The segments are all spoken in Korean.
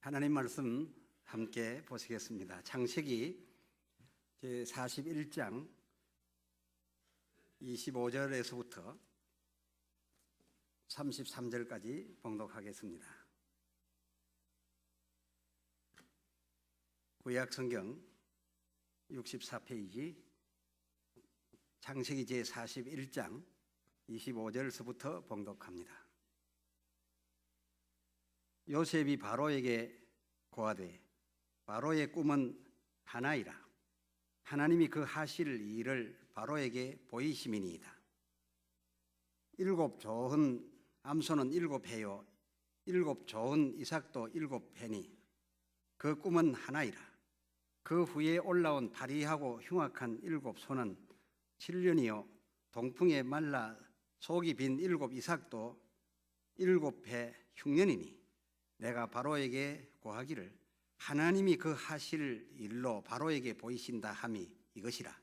하나님 말씀 함께 보시겠습니다. 창세기 제41장 25절에서부터 33절까지 봉독하겠습니다. 구약 성경 64페이지 창세기 제41장 25절에서부터 봉독합니다. 요셉이 바로에게 고하되 바로의 꿈은 하나이라. 하나님이 그 하실 일을 바로에게 보이심이니이다. 7 좋은 암소는 7회요 7 좋은 이삭도 7회니 그 꿈은 하나이라. 그 후에 올라온 파리하고 흉악한 7 소는 7년이요 동풍에 말라 속이 빈 7 이삭도 7회 흉년이니 내가 바로에게 고하기를 하나님이 그 하실 일로 바로에게 보이신다 함이 이것이라.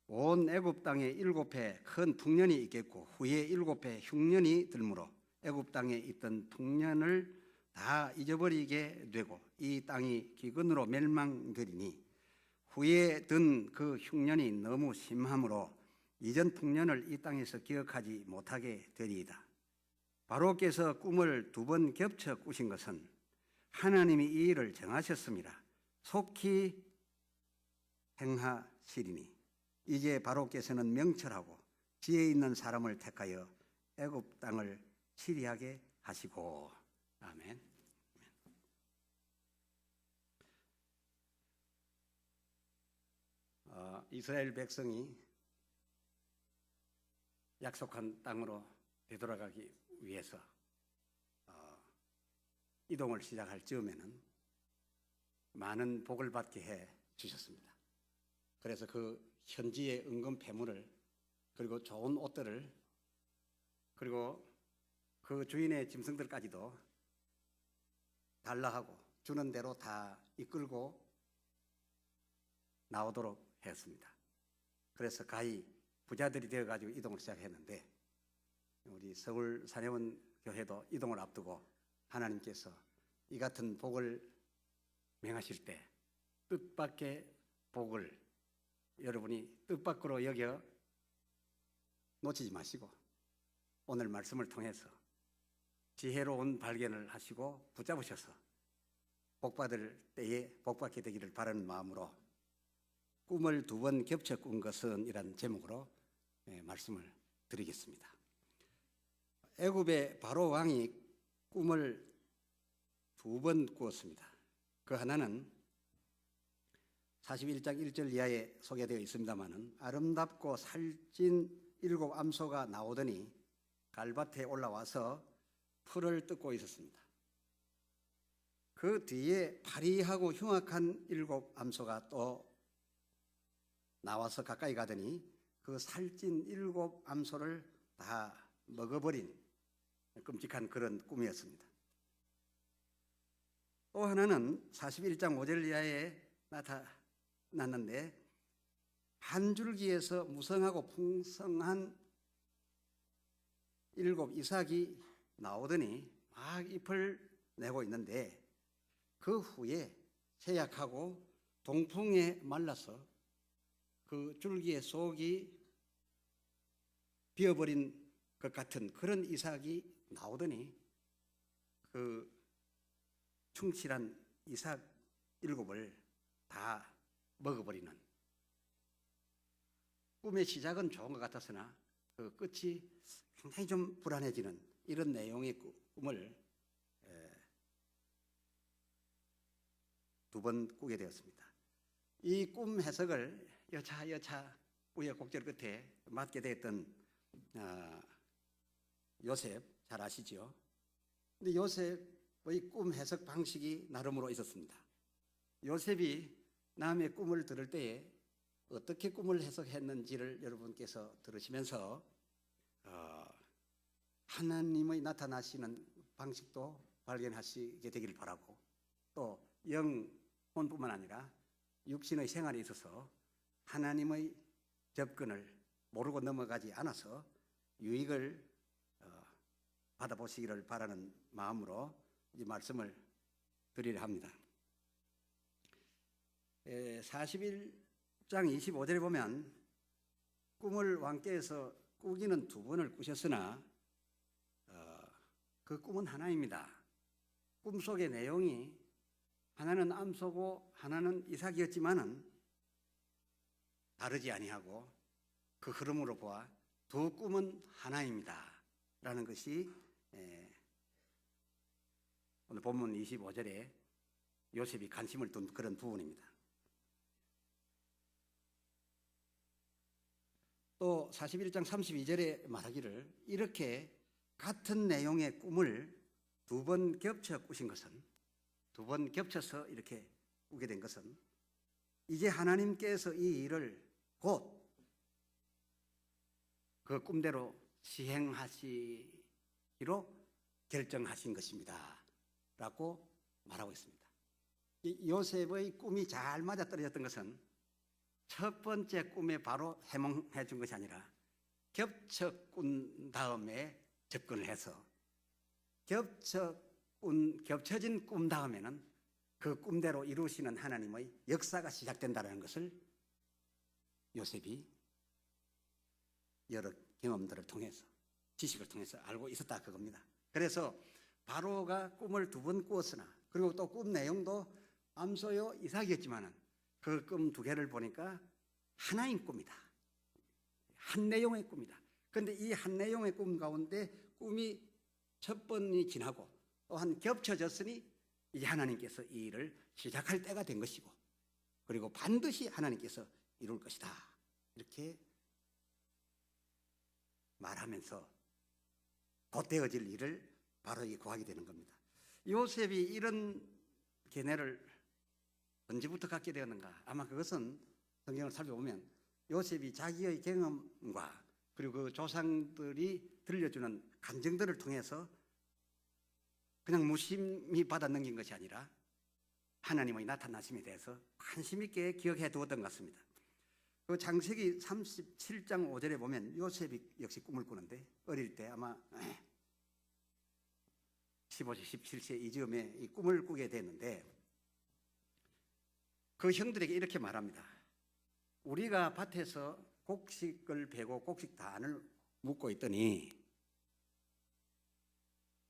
온 애굽 땅에 7회 큰 풍년이 있겠고 후에 7회 흉년이 들므로 애굽 땅에 있던 풍년을 다 잊어버리게 되고 이 땅이 기근으로 멸망되리니 후에 든 그 흉년이 너무 심함으로 이전 풍년을 이 땅에서 기억하지 못하게 되리이다. 바로께서 꿈을 2번 겹쳐 꾸신 것은 하나님이 이 일을 정하셨습니다. 속히 행하시리니 이제 바로께서는 명철하고 지혜 있는 사람을 택하여 애굽 땅을 치리하게 하시고. 아멘. 이스라엘 백성이 약속한 땅으로 되돌아가기 위해서 이동을 시작할 즈음에는 많은 복을 받게 해 주셨습니다. 그래서 그 현지의 은금 패물을 그리고 좋은 옷들을 그리고 그 주인의 짐승들까지도 달라 하고 주는 대로 다 이끌고 나오도록 했습니다. 그래서 가히 부자들이 되어가지고 이동을 시작했는데 우리 서울 사내원 교회도 이동을 앞두고 하나님께서 이 같은 복을 명하실 때 뜻밖의 복을 여러분이 뜻밖으로 여겨 놓치지 마시고 오늘 말씀을 통해서 지혜로운 발견을 하시고 붙잡으셔서 복받을 때에 복받게 되기를 바라는 마음으로 꿈을 2번 겹쳐 꾼 것은 이란 제목으로 말씀을 드리겠습니다. 애굽의 바로 왕이 꿈을 2번 꾸었습니다. 그 하나는 41장 1절 이하에 소개되어 있습니다마는 아름답고 살찐 7 암소가 나오더니 갈밭에 올라와서 풀을 뜯고 있었습니다. 그 뒤에 파리하고 흉악한 7 암소가 또 나와서 가까이 가더니 그 살찐 7 암소를 다 먹어버린 끔찍한 그런 꿈이었습니다. 또 하나는 41장 5절 이하에 나타났는데 한 줄기에서 무성하고 풍성한 7 이삭이 나오더니 막 잎을 내고 있는데 그 후에 쇠약하고 동풍에 말라서 그 줄기의 속이 비어버린 것 같은 그런 이삭이 나오더니 그 충실한 이삭 7을 다 먹어버리는 꿈의 시작은 좋은 것 같았으나 그 끝이 굉장히 좀 불안해지는 이런 내용의 꿈을 2번 꾸게 되었습니다. 이 꿈 해석을 여차 우여곡절 끝에 맡게 됐던 요셉 잘 아시죠? 근데 요셉의 꿈 해석 방식이 나름으로 있었습니다. 요셉이 남의 꿈을 들을 때에 어떻게 꿈을 해석했는지를 여러분께서 들으시면서 하나님의 나타나시는 방식도 발견하시게 되기를 바라고 또 영혼뿐만 아니라 육신의 생활에 있어서 하나님의 접근을 모르고 넘어가지 않아서 유익을 받아보시기를 바라는 마음으로 이 말씀을 드리려 합니다. 41장 25절에 보면 꿈을 왕께서 꾸기는 두 번을 꾸셨으나 그 꿈은 하나입니다. 꿈속의 내용이 하나는 암소고 하나는 이삭이었지만은 다르지 아니하고 그 흐름으로 보아 두 꿈은 하나입니다 라는 것이 오늘 본문 25절에 요셉이 관심을 둔 그런 부분입니다. 또 41장 32절에 말하기를 이렇게 같은 내용의 꿈을 두 번 겹쳐 꾸신 것은, 두 번 겹쳐서 이렇게 꾸게 된 것은 이제 하나님께서 이 일을 곧 그 꿈대로 시행하시기로 결정하신 것입니다 라고 말하고 있습니다. 이 요셉의 꿈이 잘 맞아떨어졌던 것은 첫 번째 꿈에 바로 해몽해 준 것이 아니라 겹쳐 꾼 다음에 접근을 해서 겹쳐진 꿈 다음에는 그 꿈대로 이루시는 하나님의 역사가 시작된다는 것을 요셉이 여러 경험들을 통해서 지식을 통해서 알고 있었다 그겁니다. 그래서 바로가 꿈을 두 번 꾸었으나 그리고 또 꿈 내용도 암소요 이삭이었지만은 그 꿈 두 개를 보니까 하나인 꿈이다. 한 내용의 꿈이다. 그런데 이 한 내용의 꿈 가운데 꿈이 첫 번이 지나고 또한 겹쳐졌으니 이제 하나님께서 이 일을 시작할 때가 된 것이고 그리고 반드시 하나님께서 이룰 것이다. 이렇게 말하면서 곧 되어질 일을 바로에게 구하게 되는 겁니다. 요셉이 이런 견해를 언제부터 갖게 되었는가? 아마 그것은 성경을 살펴보면 요셉이 자기의 경험과 그리고 그 조상들이 들려주는 간증들을 통해서 그냥 무심히 받아 넘긴 것이 아니라 하나님의 나타나심에 대해서 관심 있게 기억해 두었던 것 같습니다. 그 창세기 37장 5절에 보면 요셉이 역시 꿈을 꾸는데 어릴 때 아마 15세, 17세 이즈음에 이 꿈을 꾸게 됐는데 그 형들에게 이렇게 말합니다. 우리가 밭에서 곡식을 베고 곡식단을 묶고 있더니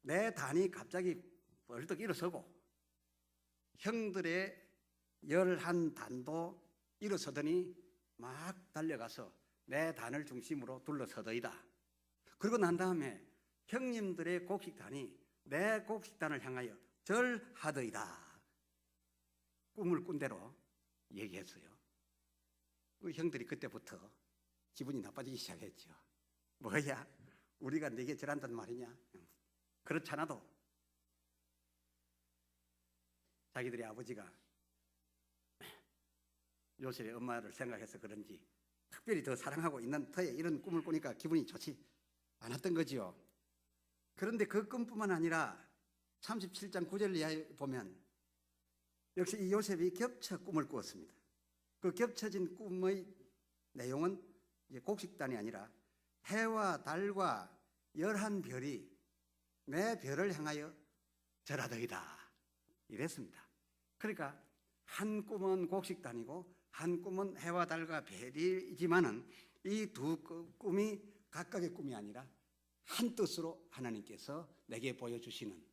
내 단이 갑자기 벌떡 일어서고 형들의 11단도 일어서더니 막 달려가서 내 단을 중심으로 둘러서더이다. 그러고 난 다음에 형님들의 곡식단이 내 곡식단을 향하여 절하더이다. 꿈을 꾼 대로 얘기했어요. 그 형들이 그때부터 기분이 나빠지기 시작했죠. 뭐야? 우리가 네게 절한단 말이냐? 그렇잖아도 자기들의 아버지가 요셉의 엄마를 생각해서 그런지 특별히 더 사랑하고 있는 터에 이런 꿈을 꾸니까 기분이 좋지 않았던 거지요. 그런데 그 꿈뿐만 아니라 37장 9절 이하에 보면 역시 이 요셉이 겹쳐 꿈을 꾸었습니다. 그 겹쳐진 꿈의 내용은 이제 곡식단이 아니라 해와 달과 11별이 내 별을 향하여 절하더이다 이랬습니다. 그러니까 한 꿈은 곡식단이고 한 꿈은 해와 달과 별이지만은 이 두 꿈이 각각의 꿈이 아니라 한 뜻으로 하나님께서 내게 보여주시는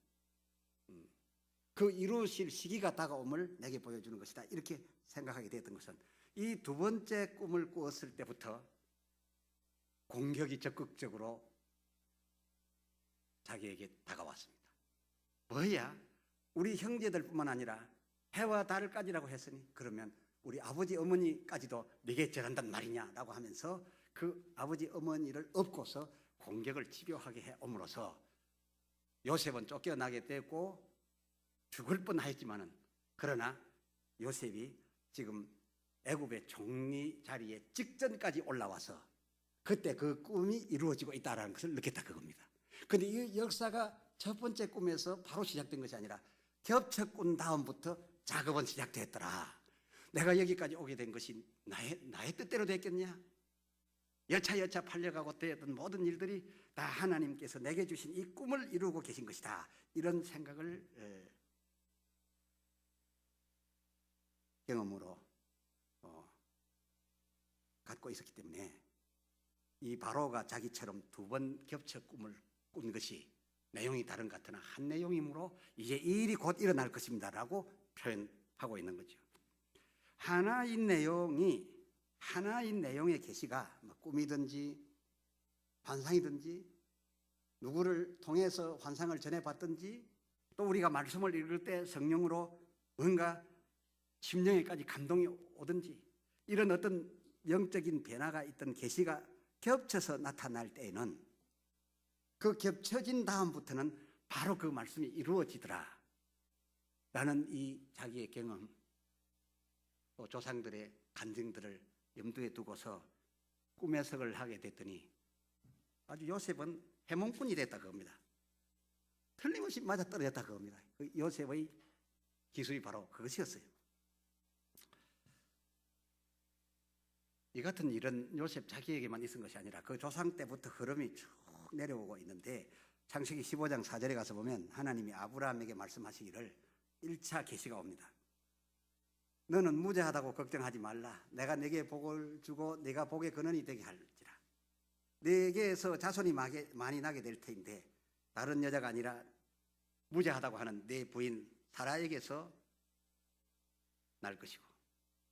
그 이루실 시기가 다가옴을 내게 보여주는 것이다. 이렇게 생각하게 되었던 것은 이 두 번째 꿈을 꾸었을 때부터 공격이 적극적으로 자기에게 다가왔습니다. 뭐야? 우리 형제들뿐만 아니라 해와 달까지라고 했으니 그러면 우리 아버지 어머니까지도 네게 절한단 말이냐라고 하면서 그 아버지 어머니를 업고서 공격을 집요하게 해옴으로써 요셉은 쫓겨나게 되고 죽을 뻔하였지만은 그러나 요셉이 지금 애굽의 총리 자리에 직전까지 올라와서 그때 그 꿈이 이루어지고 있다는 것을 느꼈다 그겁니다. 그런데 이 역사가 첫 번째 꿈에서 바로 시작된 것이 아니라 겹쳐 꾼 다음부터 작업은 시작됐더라. 내가 여기까지 오게 된 것이 나의 뜻대로 됐겠냐? 여차 팔려가고 되었던 모든 일들이 다 하나님께서 내게 주신 이 꿈을 이루고 계신 것이다. 이런 생각을 경험으로 갖고 있었기 때문에 이 바로가 자기처럼 2번 겹쳐 꿈을 꾼 것이 내용이 다른 것 같으나 한 내용이므로 이제 이 일이 곧 일어날 것입니다라고 표현하고 있는 거죠. 하나인 내용의 계시가 뭐 꿈이든지 환상이든지 누구를 통해서 환상을 전해봤든지 또 우리가 말씀을 읽을 때 성령으로 뭔가 심령에까지 감동이 오든지 이런 어떤 영적인 변화가 있던 계시가 겹쳐서 나타날 때에는 그 겹쳐진 다음부터는 바로 그 말씀이 이루어지더라 라는 이 자기의 경험 또 조상들의 간증들을 염두에 두고서 꿈 해석을 하게 됐더니 아주 요셉은 해몽꾼이 됐다 그겁니다. 틀림없이 맞아떨어졌다 그겁니다. 그 요셉의 기술이 바로 그것이었어요. 이 같은 일은 요셉 자기에게만 있은 것이 아니라 그 조상 때부터 흐름이 쭉 내려오고 있는데 창세기 15장 4절에 가서 보면 하나님이 아브라함에게 말씀하시기를 1차 계시가 옵니다. 너는 무죄하다고 걱정하지 말라. 내가 네게 복을 주고 네가 복의 근원이 되게 할지라. 네게서 자손이 많이 나게 될 터인데 다른 여자가 아니라 무죄하다고 하는 네 부인 사라에게서 날 것이고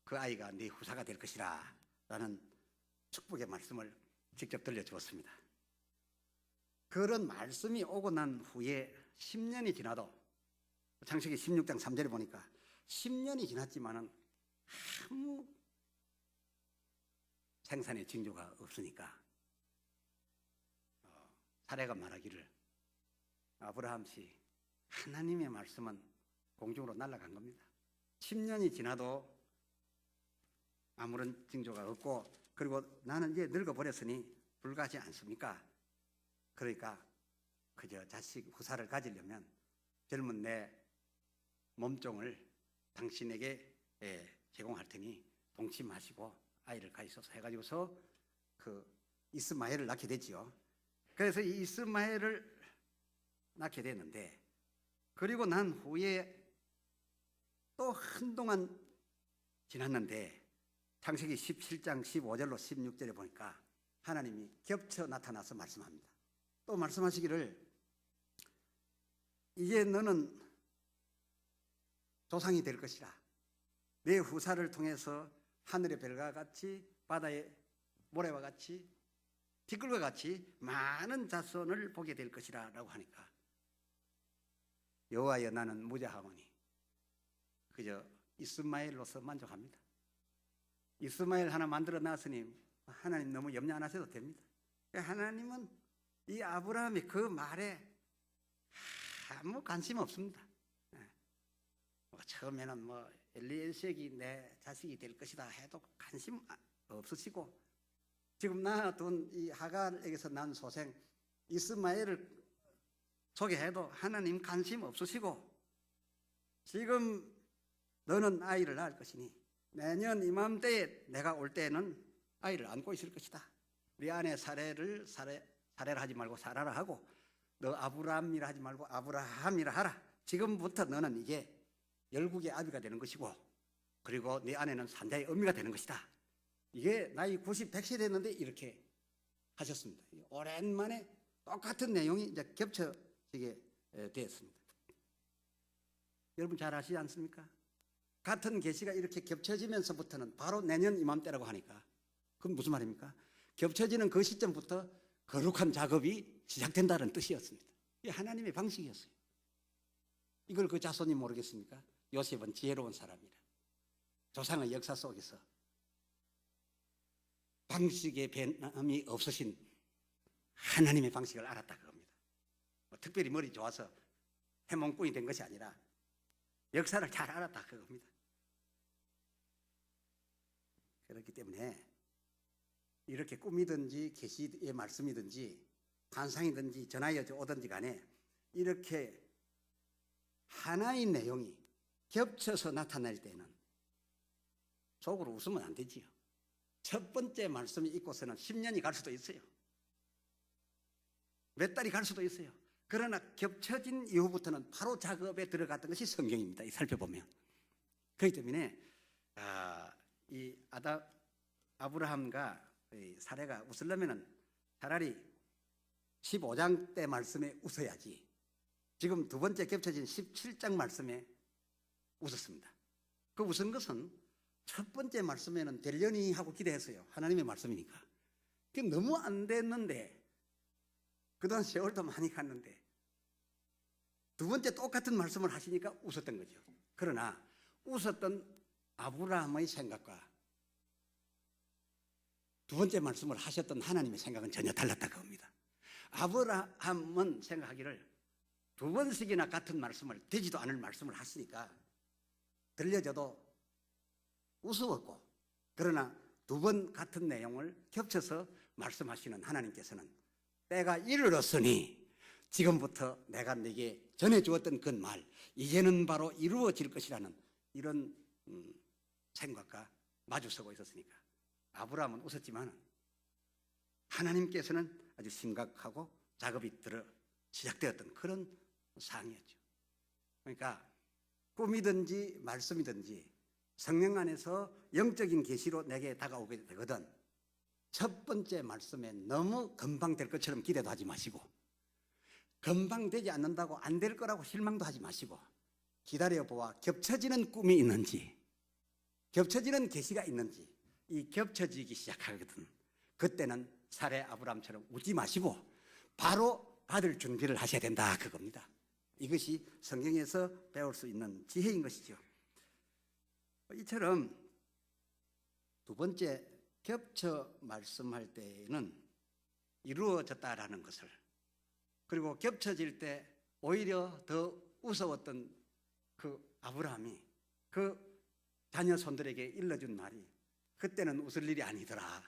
그 아이가 네 후사가 될 것이라 라는 축복의 말씀을 직접 들려주었습니다. 그런 말씀이 오고 난 후에 10년이 지나도 창세기 16장 3절에 보니까 10년이 지났지만은 아무 생산의 징조가 없으니까 사례가 말하기를 아브라함 씨 하나님의 말씀은 공중으로 날아간 겁니다. 10년이 지나도 아무런 징조가 없고 그리고 나는 이제 늙어버렸으니 불가하지 않습니까? 그러니까 그저 자식 후사를 가지려면 젊은 내 몸종을 당신에게 제공할 테니 동침하시고 아이를 가지소서 해가지고서 그 이스마엘을 낳게 됐지요. 그래서 이 이스마엘을 낳게 됐는데 그리고 난 후에 또 한동안 지났는데 창세기 17장 15절로 16절에 보니까 하나님이 겹쳐 나타나서 말씀합니다. 또 말씀하시기를 이제 너는 조상이 될 것이라. 내 후사를 통해서 하늘의 별과 같이 바다의 모래와 같이 티끌과 같이 많은 자손을 보게 될 것이라 라고 하니까 여호와여 나는 무죄하오니 그저 이스마엘로서 만족합니다. 이스마엘 하나 만들어 놨으니 하나님 너무 염려 안 하셔도 됩니다. 하나님은 이 아브라함이 그 말에 아무 관심 없습니다. 처음에는 뭐 엘리에섹이 내 자식이 될 것이다 해도 관심 없으시고 지금 낳아둔 이 하갈에게서 난 소생 이스마엘을 소개해도 하나님 관심 없으시고 지금 너는 아이를 낳을 것이니 내년 이맘때에 내가 올 때에는 아이를 안고 있을 것이다. 네 아내 사례를 하지 말고 사라라 하고 너 아브라함이라 하지 말고 아브라함이라 하라. 지금부터 너는 이게 열국의 아비가 되는 것이고 그리고 네 아내는 산자의 어미가 되는 것이다. 이게 나이 90, 100세 됐는데 이렇게 하셨습니다. 오랜만에 똑같은 내용이 이제 겹쳐지게 되었습니다. 여러분 잘 아시지 않습니까? 같은 계시가 이렇게 겹쳐지면서부터는 바로 내년 이맘때라고 하니까 그건 무슨 말입니까? 겹쳐지는 그 시점부터 거룩한 작업이 시작된다는 뜻이었습니다. 이게 하나님의 방식이었어요. 이걸 그 자손이 모르겠습니까? 요셉은 지혜로운 사람이라 조상의 역사 속에서 방식의 변함이 없으신 하나님의 방식을 알았다 그겁니다. 뭐 특별히 머리 좋아서 해몽꾼이 된 것이 아니라 역사를 잘 알았다 그겁니다. 그렇기 때문에 이렇게 꿈이든지 계시의 말씀이든지 환상이든지 전하여 오든지 간에 이렇게 하나의 내용이 겹쳐서 나타날 때는 속으로 웃으면 안 되지요. 첫 번째 말씀이 있고서는 10년이 갈 수도 있어요. 몇 달이 갈 수도 있어요. 그러나 겹쳐진 이후부터는 바로 작업에 들어갔던 것이 성경입니다. 살펴보면. 그렇기 때문에 이 아브라함과 이 사례가 웃으려면은 차라리 15장 때 말씀에 웃어야지. 지금 두 번째 겹쳐진 17장 말씀에 웃었습니다. 그 웃은 것은 첫 번째 말씀에는 되려니 하고 기대했어요. 하나님의 말씀이니까. 그게 너무 안 됐는데, 그동안 세월도 많이 갔는데 두 번째 똑같은 말씀을 하시니까 웃었던 거죠. 그러나 웃었던 아브라함의 생각과 두 번째 말씀을 하셨던 하나님의 생각은 전혀 달랐다고 합니다. 아브라함은 생각하기를 두 번씩이나 같은 말씀을, 되지도 않을 말씀을 하시니까 들려져도 우스웠고, 그러나 두 번 같은 내용을 겹쳐서 말씀하시는 하나님께서는 때가 이르렀으니 지금부터 내가 네게 전해주었던 그 말 이제는 바로 이루어질 것이라는 이런 생각과 마주서고 있었으니까 아브라함은 웃었지만 하나님께서는 아주 심각하고 작업이 시작되었던 그런 상황이었죠. 그러니까 꿈이든지 말씀이든지 성령 안에서 영적인 계시로 내게 다가오게 되거든 첫 번째 말씀에 너무 금방 될 것처럼 기대도 하지 마시고, 금방 되지 않는다고 안 될 거라고 실망도 하지 마시고, 기다려보아 겹쳐지는 꿈이 있는지 겹쳐지는 계시가 있는지, 이 겹쳐지기 시작하거든 그때는 사례 아브라함처럼 웃지 마시고 바로 받을 준비를 하셔야 된다, 그겁니다. 이것이 성경에서 배울 수 있는 지혜인 것이죠. 이처럼 두 번째 겹쳐 말씀할 때에는 이루어졌다라는 것을, 그리고 겹쳐질 때 오히려 더 우스웠던 그 아브라함이 그 자녀 손들에게 일러준 말이 그때는 웃을 일이 아니더라.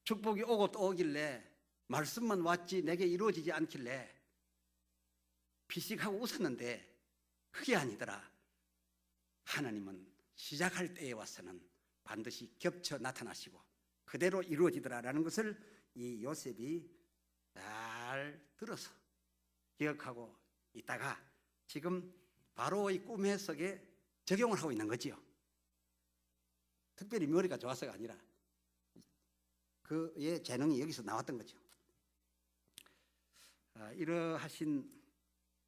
축복이 오고 또 오길래 말씀만 왔지 내게 이루어지지 않길래 피식하고 웃었는데 그게 아니더라. 하나님은 시작할 때에 와서는 반드시 겹쳐 나타나시고 그대로 이루어지더라라는 것을 이 요셉이 잘 들어서 기억하고 있다가 지금 바로의 꿈 해석에 적용을 하고 있는 거지요. 특별히 머리가 좋아서가 아니라 그의 재능이 여기서 나왔던 거죠. 이러하신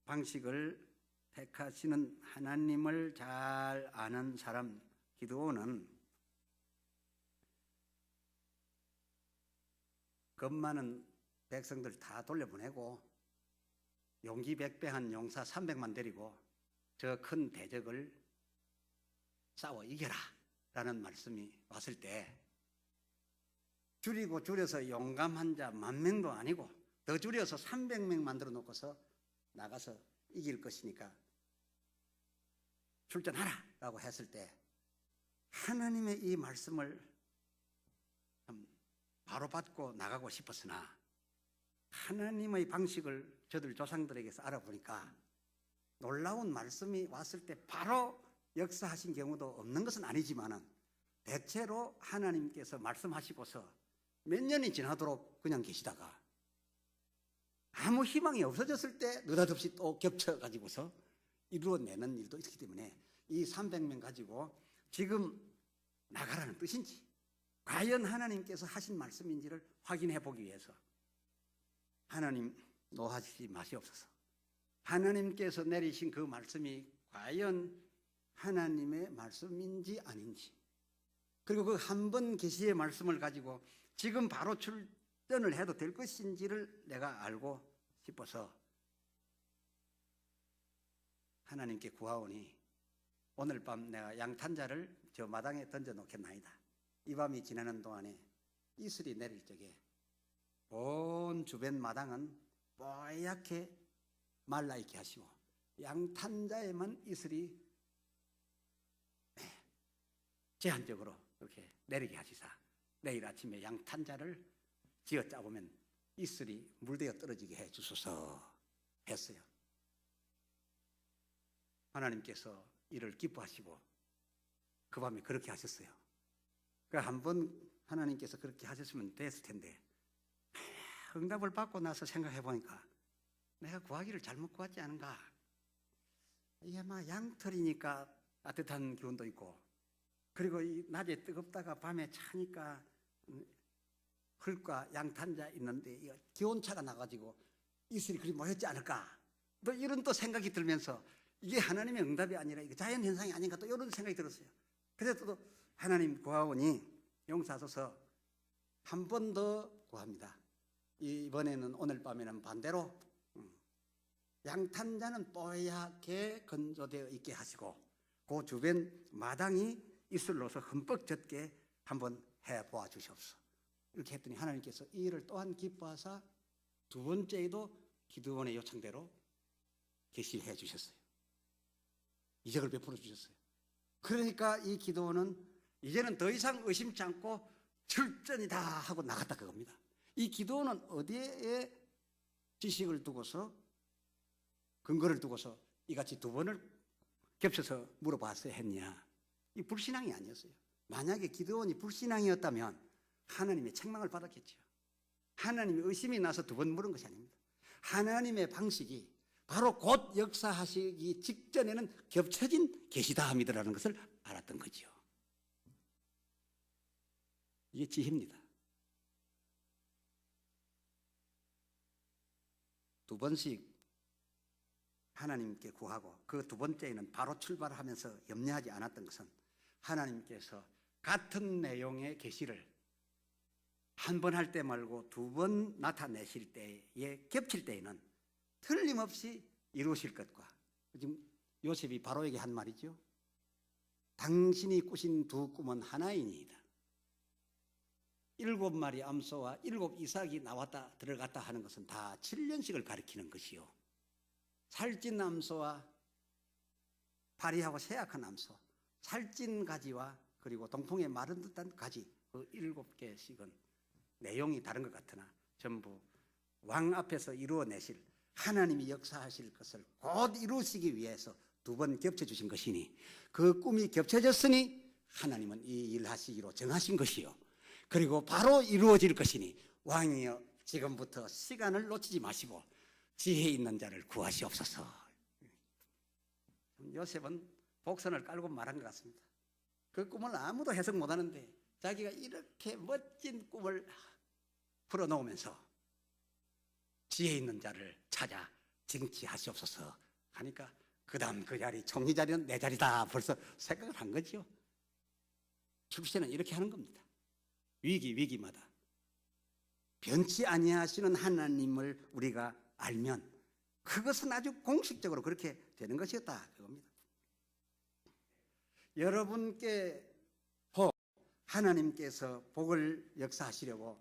방식을 택하시는 하나님을 잘 아는 사람 기드온은 겁 많은 백성들 다 돌려보내고 용기 백배한 용사 300만 데리고 저 큰 대적을 싸워 이겨라 라는 말씀이 왔을 때 줄이고 줄여서 용감한 자 10,000명도 아니고 더 줄여서 300명 만들어 놓고서 나가서 이길 것이니까 출전하라 라고 했을 때 하나님의 이 말씀을 바로 받고 나가고 싶었으나 하나님의 방식을 저들 조상들에게서 알아보니까 놀라운 말씀이 왔을 때 바로 역사하신 경우도 없는 것은 아니지만 대체로 하나님께서 말씀하시고서 몇 년이 지나도록 그냥 계시다가 아무 희망이 없어졌을 때 느닷없이 또 겹쳐가지고서 이루어내는 일도 있기 때문에 이 300명 가지고 지금 나가라는 뜻인지 과연 하나님께서 하신 말씀인지를 확인해 보기 위해서 하나님 노하시지 마시옵소서. 하나님께서 내리신 그 말씀이 과연 하나님의 말씀인지 아닌지, 그리고 그 한 번 계시의 말씀을 가지고 지금 바로 출전을 해도 될 것인지를 내가 알고 싶어서 하나님께 구하오니 오늘 밤 내가 양탄자를 저 마당에 던져 놓겠나이다. 이 밤이 지나는 동안에 이슬이 내릴 적에 온 주변 마당은 뽀얗게 말라있게 하시고 양탄자에만 이슬이 제한적으로 이렇게 내리게 하시사 내일 아침에 양탄자를 지어 짜보면 이슬이 물대어 떨어지게 해 주소서 했어요. 하나님께서 이를 기뻐하시고 그 밤에 그렇게 하셨어요. 그러니까 한번 하나님께서 그렇게 하셨으면 됐을 텐데 응답을 받고 나서 생각해 보니까 내가 구하기를 잘못 구했지 않은가. 이게 막 양털이니까 따뜻한 기운도 있고, 그리고 이 낮에 뜨겁다가 밤에 차니까 흙과 양탄자 있는데 이 기온차가 나가지고 이슬이 그리 모였지 않을까, 또 이런 또 생각이 들면서 이게 하나님의 응답이 아니라 이거 자연 현상이 아닌가, 또 이런 생각이 들었어요. 그래서 또 하나님 구하오니 용서하소서 한 번 더 구합니다. 이번에는 오늘 밤에는 반대로 양탄자는 뽀얗게 건조되어 있게 하시고 그 주변 마당이 이슬로서 흠뻑 젖게 한번 해보아 주시옵소서. 이렇게 했더니 하나님께서 이 일을 또한 기뻐하사 두 번째에도 기드온의 요청대로 계시해 주셨어요. 이적을 베풀어 주셨어요. 그러니까 이 기드온은 이제는 더 이상 의심치 않고 출전이다 하고 나갔다 그겁니다. 이 기드온은 어디에 지식을 두고서, 근거를 두고서 이같이 두 번을 겹쳐서 물어봤어야 했냐? 이 불신앙이 아니었어요. 만약에 기드온이 불신앙이었다면 하나님의 책망을 받았겠죠. 하나님의 의심이 나서 두 번 물은 것이 아닙니다. 하나님의 방식이 바로 곧 역사하시기 직전에는 겹쳐진 계시다 함이라는 것을 알았던 거죠. 이게 지혜입니다. 두 번씩 하나님께 구하고 그 두 번째에는 바로 출발하면서 염려하지 않았던 것은 하나님께서 같은 내용의 계시를 한 번 할 때 말고 두 번 나타내실 때에 겹칠 때에는 틀림없이 이루실 것과, 지금 요셉이 바로에게 한 말이죠. 당신이 꾸신 두 꿈은 하나이니이다. 7마리 암소와 7 이삭이 나왔다 들어갔다 하는 것은 다 7년씩을 가리키는 것이요, 살찐 암소와 파리하고 세약한 암소, 살찐 가지와 그리고 동풍에 마른 듯한 가지, 그 7개씩은 내용이 다른 것 같으나 전부 왕 앞에서 이루어내실, 하나님이 역사하실 것을 곧 이루시기 위해서 두 번 겹쳐주신 것이니, 그 꿈이 겹쳐졌으니 하나님은 이 일 하시기로 정하신 것이요, 그리고 바로 이루어질 것이니 왕이여 지금부터 시간을 놓치지 마시고 지혜 있는 자를 구하시옵소서. 요셉은 복선을 깔고 말한 것 같습니다. 그 꿈을 아무도 해석 못하는데 자기가 이렇게 멋진 꿈을 풀어놓으면서 지혜 있는 자를 찾아 징치하시옵소서 하니까 그 다음 그 자리, 총리 자리는 내 자리다 벌써 생각을 한 거죠. 출세는 이렇게 하는 겁니다. 위기마다 변치 아니하시는 하나님을 우리가 알면 그것은 아주 공식적으로 그렇게 되는 것이었다 그겁니다. 여러분께 혹 하나님께서 복을 역사하시려고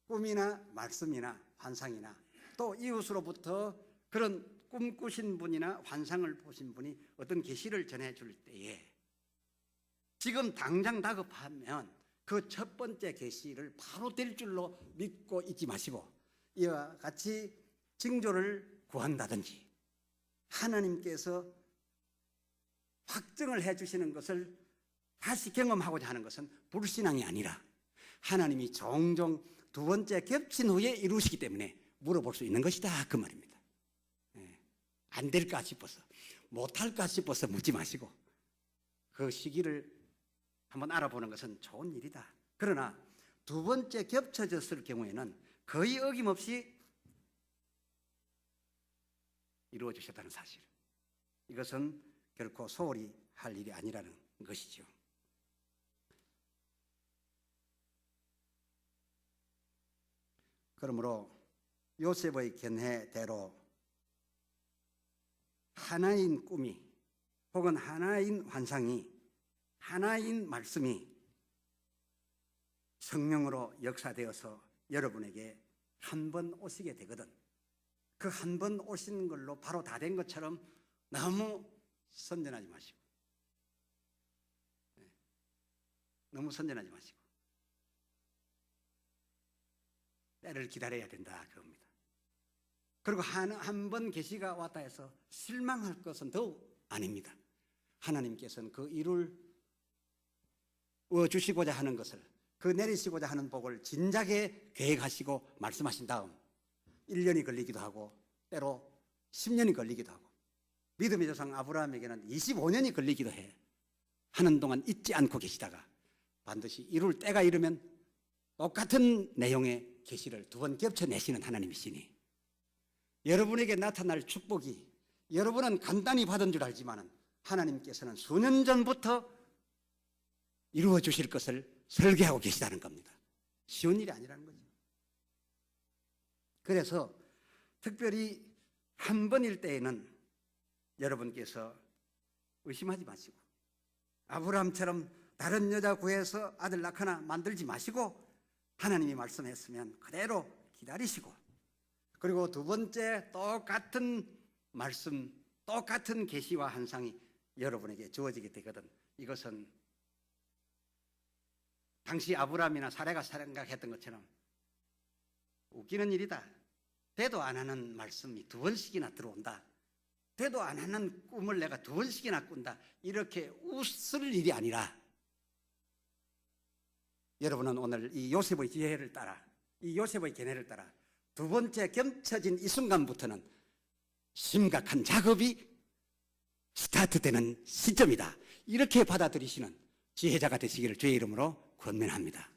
꿈이나 말씀이나 환상이나 또 이웃으로부터 그런 꿈꾸신 분이나 환상을 보신 분이 어떤 계시를 전해줄 때에 지금 당장 다급하면 그 첫 번째 계시를 바로 될 줄로 믿고 있지 마시고 이와 같이 징조를 구한다든지 하나님께서 확증을 해주시는 것을 다시 경험하고자 하는 것은 불신앙이 아니라 하나님이 종종 두 번째 겹친 후에 이루시기 때문에 물어볼 수 있는 것이다 그 말입니다. 안 될까 싶어서, 못할까 싶어서 묻지 마시고 그 시기를 한번 알아보는 것은 좋은 일이다. 그러나 두 번째 겹쳐졌을 경우에는 거의 어김없이 이루어 주셨다는 사실, 이것은 결코 소홀히 할 일이 아니라는 것이죠. 그러므로 요셉의 견해대로 하나인 꿈이 혹은 하나인 환상이, 하나인 말씀이 성령으로 역사되어서 여러분에게 한 번 오시게 되거든, 그 한 번 오신 걸로 바로 다 된 것처럼 너무 선전하지 마시고, 너무 선전하지 마시고 때를 기다려야 된다 그겁니다. 그리고 한 번 계시가 왔다 해서 실망할 것은 더욱 아닙니다. 하나님께서는 그 이룰 주시고자 하는 것을, 그 내리시고자 하는 복을 진작에 계획하시고 말씀하신 다음 1년이 걸리기도 하고 때로 10년이 걸리기도 하고 믿음의 조상 아브라함에게는 25년이 걸리기도 해. 하는 동안 잊지 않고 계시다가 반드시 이룰 때가 이르면 똑같은 내용의 계시를 두 번 겹쳐내시는 하나님이시니 여러분에게 나타날 축복이 여러분은 간단히 받은 줄 알지만 하나님께서는 수년 전부터 이루어 주실 것을 설계하고 계시다는 겁니다. 쉬운 일이 아니라는 거죠. 그래서 특별히 한 번일 때에는 여러분께서 의심하지 마시고 아브라함처럼 다른 여자 구해서 아들 낳거나 만들지 마시고 하나님이 말씀했으면 그대로 기다리시고, 그리고 두 번째 똑같은 말씀, 똑같은 계시와 환상이 여러분에게 주어지게 되거든. 이것은 당시 아브라함이나 사라가 생각했던 것처럼 웃기는 일이다. 대도 안 하는 말씀이 두 번씩이나 들어온다. 대도 안 하는 꿈을 내가 두 번씩이나 꾼다. 이렇게 웃을 일이 아니라 여러분은 오늘 이 요셉의 지혜를 따라, 이 요셉의 견해를 따라 두 번째 겹쳐진 이 순간부터는 심각한 작업이 스타트되는 시점이다. 이렇게 받아들이시는 지혜자가 되시기를 주의 이름으로 권면합니다.